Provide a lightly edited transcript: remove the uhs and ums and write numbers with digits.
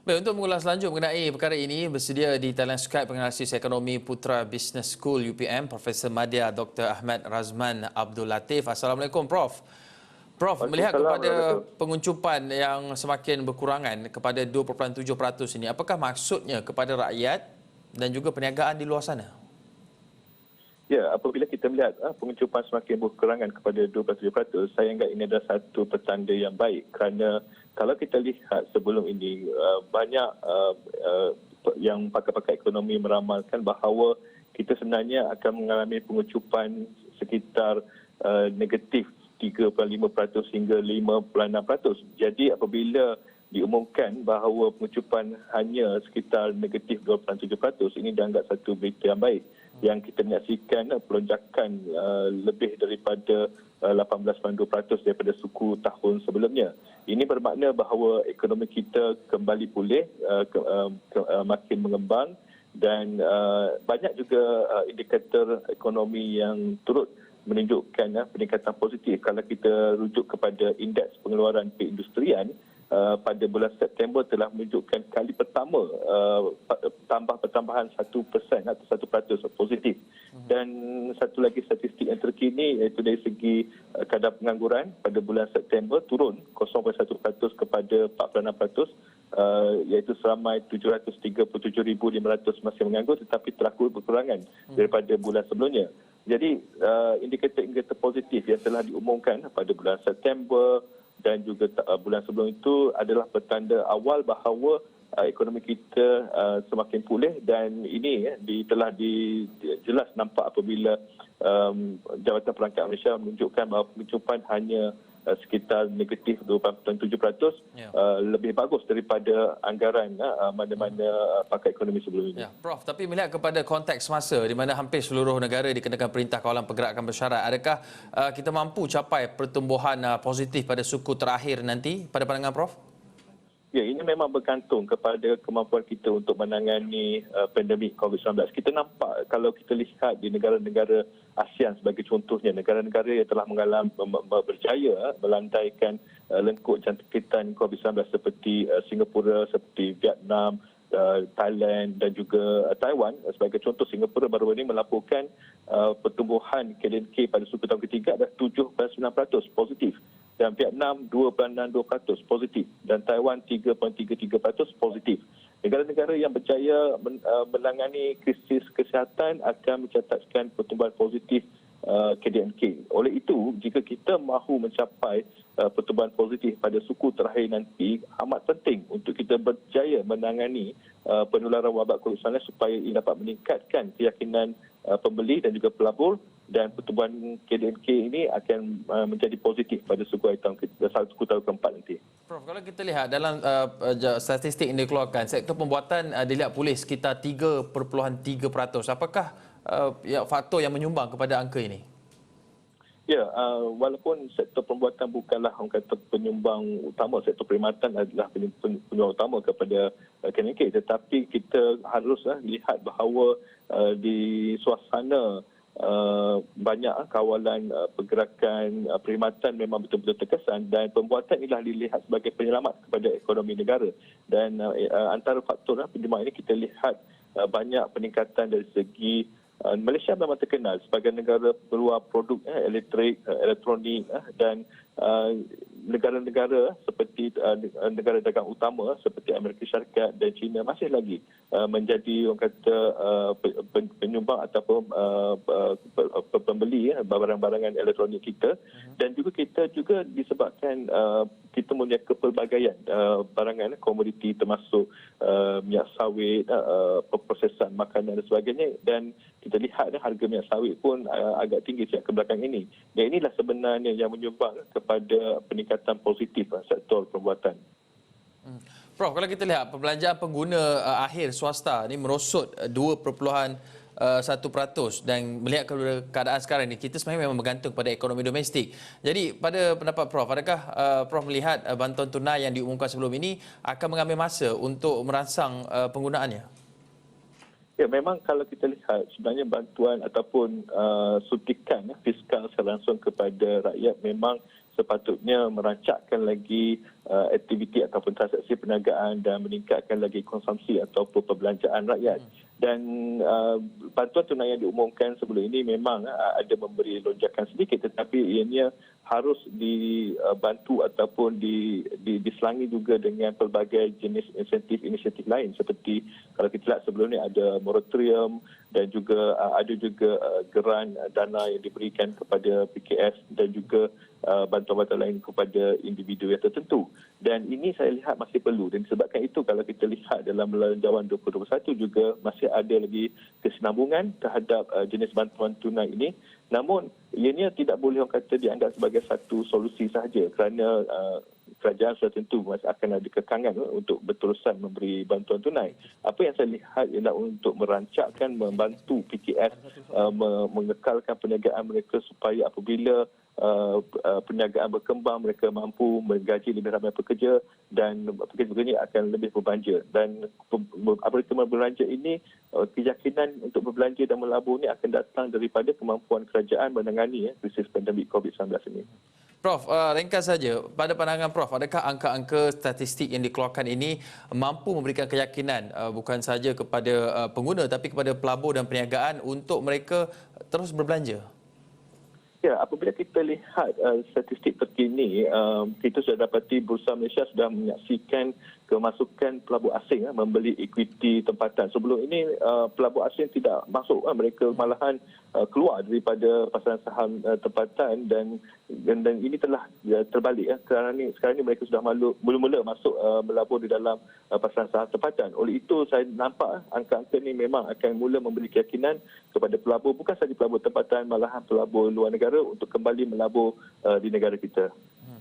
Baik, untuk mengulas lanjut mengenai perkara ini, bersedia di talian Skype penganalisis ekonomi Putra Business School UPM, Profesor Madya Dr. Ahmad Razman Abdul Latif. Assalamualaikum, Prof. Prof, melihat Waalaikumsalam kepada warahmatullahi. penguncupan yang semakin berkurangan kepada 2.7% ini, apakah maksudnya kepada rakyat dan juga perniagaan di luar sana? Ya, apabila kita melihat penguncupan semakin berkurangan kepada 27%, saya anggap ini adalah satu petanda yang baik kerana kalau kita lihat sebelum ini banyak yang pakar-pakar ekonomi meramalkan bahawa kita sebenarnya akan mengalami penguncupan sekitar negatif 3.5% hingga 5.6%. Jadi apabila diumumkan bahawa pengucupan hanya sekitar negatif 2.7%, ini dianggap satu berita yang baik. Yang kita menyaksikan pelonjakan lebih daripada 18.2% daripada suku tahun sebelumnya. Ini bermakna bahawa ekonomi kita kembali pulih, makin mengembang dan banyak juga indikator ekonomi yang turut menunjukkan peningkatan positif. Kalau kita rujuk kepada indeks pengeluaran perindustrian, pada bulan September telah menunjukkan kali pertama pertambahan 1% atau 1% positif. Dan satu lagi statistik yang terkini iaitu dari segi kadar pengangguran pada bulan September turun 0.1% kepada 4.6%, iaitu seramai 737,500 masih menganggur tetapi telah berkurangan daripada bulan sebelumnya. Jadi indikator-indikator positif yang telah diumumkan pada bulan September dan juga bulan sebelum itu adalah petanda awal bahawa ekonomi kita semakin pulih dan ini telah jelas nampak apabila Jabatan Perangkat Malaysia menunjukkan bahawa pengucupan hanya sekitar negatif 2.7%, lebih bagus daripada anggaran mana-mana pakar ekonomi sebelum ini. Ya, Prof, tapi melihat kepada konteks masa di mana hampir seluruh negara dikenakan Perintah Kawalan Pergerakan Bersyarat, adakah kita mampu capai pertumbuhan positif pada suku terakhir nanti pada pandangan Prof? Ya, ini memang bergantung kepada kemampuan kita untuk menangani pandemik COVID-19. Kita nampak kalau kita lihat di negara-negara ASEAN sebagai contohnya, negara-negara yang telah mengalami berjaya melandaikan lengkuk jangkitan COVID-19 seperti Singapura, seperti Vietnam, Thailand dan juga Taiwan. Sebagai contoh, Singapura baru ini melaporkan pertumbuhan KDNK pada suku tahun ketiga adalah 7.9% positif. Dan Vietnam 2.62% positif dan Taiwan 3.33% positif. Negara-negara yang berjaya menangani krisis kesihatan akan mencatatkan pertumbuhan positif KDNK. Oleh itu, jika kita mahu mencapai pertumbuhan positif pada suku terakhir nanti, amat penting untuk kita berjaya menangani penularan wabak COVID-19 supaya ia dapat meningkatkan keyakinan pembeli dan juga pelabur, dan pertumbuhan KDNK ini akan menjadi positif pada suku tahun keempat nanti. Prof, kalau kita lihat dalam statistik yang dikeluarkan, sektor pembuatan dilihat pulih sekitar 3.3%. Apakah faktor yang menyumbang kepada angka ini? Ya, walaupun sektor pembuatan bukanlah orang kata penyumbang utama, sektor perkhidmatan adalah penyumbang utama kepada KDNK, tetapi kita harus lihat bahawa di suasana banyak kawalan pergerakan perkhidmatan memang betul-betul terkesan dan pembuatan inilah dilihat sebagai penyelamat kepada ekonomi negara. Dan antara faktor penyumbang ini kita lihat banyak peningkatan dari segi Malaysia memang terkenal sebagai negara peluar produk elektrik, elektronik dan negara-negara seperti negara dagang utama seperti Amerika Syarikat dan China masih lagi menjadi orang kata penyumbang ataupun pembeli barang-barangan elektronik kita. Dan juga kita juga disebabkan kita punya kepelbagaian barangan komoditi termasuk minyak sawit, perprosesan makanan dan sebagainya, dan kita lihat harga minyak sawit pun agak tinggi sejak ke belakang ini. Dan inilah sebenarnya yang menyumbang kepada peningkatan positif sektor perbuatan. Prof, kalau kita lihat perbelanjaan pengguna akhir swasta ini merosot 2.1% dan melihat keadaan sekarang ini, kita sebenarnya memang bergantung pada ekonomi domestik. Jadi pada pendapat Prof, adakah Prof melihat bantuan tunai yang diumumkan sebelum ini akan mengambil masa untuk merangsang penggunaannya? Ya, memang kalau kita lihat sebenarnya bantuan ataupun suntikan fiskal secara langsung kepada rakyat memang sepatutnya merancakkan lagi aktiviti ataupun transaksi perniagaan dan meningkatkan lagi konsumsi ataupun perbelanjaan rakyat. Dan bantuan tunai yang diumumkan sebelum ini memang ada memberi lonjakan sedikit, tetapi ianya harus dibantu ataupun diselangi juga dengan pelbagai jenis insentif lain, seperti kalau kita lihat sebelum ini ada moratorium dan juga ada juga geran dana yang diberikan kepada PKS dan juga bantuan-bantuan lain kepada individu yang tertentu. Dan ini saya lihat masih perlu, dan disebabkan itu kalau kita lihat dalam Belanjawan 2021 juga masih ada lagi kesinambungan terhadap jenis bantuan tunai ini. Namun ianya tidak boleh orang kata dianggap sebagai satu solusi sahaja, kerana kerajaan sudah tentu masih akan ada kekangan untuk berterusan memberi bantuan tunai. Apa yang saya lihat ialah untuk merancakkan, membantu PKS mengekalkan perniagaan mereka supaya apabila perniagaan berkembang, mereka mampu menggaji lebih ramai pekerja dan pekerja-pekerja akan lebih berbelanja. Dan apabila berbelanja ini, keyakinan untuk berbelanja dan melabur ini akan datang daripada kemampuan kerajaan menangani krisis pandemik COVID-19 ini. Prof, ringkas saja, pada pandangan Prof, adakah angka-angka statistik yang dikeluarkan ini mampu memberikan keyakinan bukan saja kepada pengguna tapi kepada pelabur dan perniagaan untuk mereka terus berbelanja? Ya, apabila kita lihat statistik terkini, kita sudah dapati Bursa Malaysia sudah menyaksikan kemasukan pelabur asing membeli equity tempatan. Sebelum ini pelabur asing tidak masuk, mereka malahan keluar daripada pasaran saham tempatan dan ini telah terbalik. Sekarang ni mereka sudah mula-mula masuk melabur di dalam pasaran saham tempatan. Oleh itu saya nampak angka-angka ini memang akan mula memberi keyakinan kepada pelabur, bukan sahaja pelabur tempatan, malahan pelabur luar negara untuk kembali melabur di negara kita.